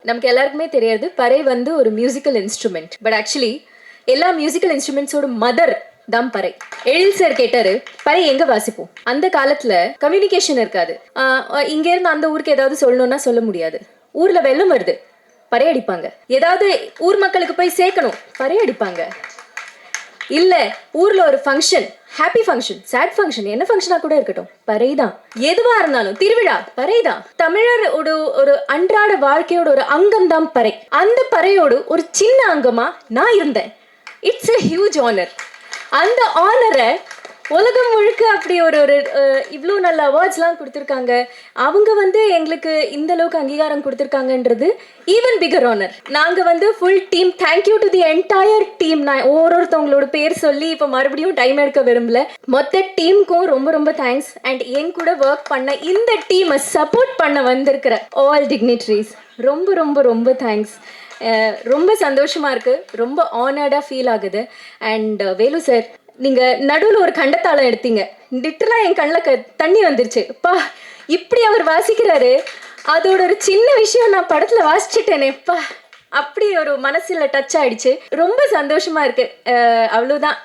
நமக்கு எல்லாருக்குமே தெரியாது பறை வந்து ஒரு மியூசிக்கல் இன்ஸ்ட்ருமெண்ட். பட் ஆக்சுவலி எல்லா மியூசிக்கல் இன்ஸ்ட்ருமெண்ட்ஸோட மதர் தான் பறை. எழில் சார் கேட்டாரு பறை எங்க வாசிப்போம். அந்த காலத்துல கம்யூனிகேஷன் இருக்காது. இங்க இருந்து அந்த ஊருக்கு ஏதாவது சொல்லணும்னா சொல்ல முடியாது. ஊர்ல வெள்ளம் வருது, பறை அடிப்பாங்க. ஏதாவது ஊர் மக்களுக்கு போய் சேர்க்கணும், பறை அடிப்பாங்க. இல்ல ஊர்ல ஒரு function, happy function, sad function, என்ன ஃபங்க்ஷனா கூட இருக்கட்டும், பறைதான். எதுவா இருந்தாலும் திருவிழா, பறைதான். தமிழர் ஒரு அன்றாட வாழ்க்கையோட ஒரு அங்கம் தான் பறை. அந்த பறையோடு ஒரு சின்ன அங்கமா நான் இருந்தேன். It's a huge honour. அந்த ஆனரை உலகம் முழுக்க அப்படி ஒரு இவ்வளோ நல்ல அவார்ட்ஸ்லாம் கொடுத்துருக்காங்க. அவங்க வந்து எங்களுக்கு இந்த அளவுக்கு அங்கீகாரம் கொடுத்துருக்காங்கன்றது ஈவன் பிகர் ஆனர். நாங்கள் வந்து full team, thank you to the entire team. நான் ஒவ்வொருத்தவங்களோட பேர் சொல்லி இப்போ மறுபடியும் டைம் எடுக்க விரும்பல. மொத்த டீமுக்கும் ரொம்ப ரொம்ப தேங்க்ஸ். அண்ட் என் கூட ஒர்க் பண்ண இந்த டீமை சப்போர்ட் பண்ண வந்திருக்கிற ஆல் டிக்னிட்ரிஸ் ரொம்ப ரொம்ப ரொம்ப தேங்க்ஸ். ரொம்ப சந்தோஷமாக இருக்குது, ரொம்ப ஆனர்டாக ஃபீல் ஆகுது. அண்ட் வேலு சார், நீங்கள் நடுவில் ஒரு கண்டத்தாளம் எடுத்தீங்க, லிட்டரலாக என் கண்ணில் தண்ணி வந்துருச்சு. பா, இப்படி அவர் வாசிக்கிறாரு, அதோட ஒரு சின்ன விஷயம் நான் படத்தில் வாசிச்சுட்டேனேப்பா, அப்படி ஒரு மனசில் டச் ஆயிடுச்சு. ரொம்ப சந்தோஷமாக இருக்குது. அவ்வளோதான்.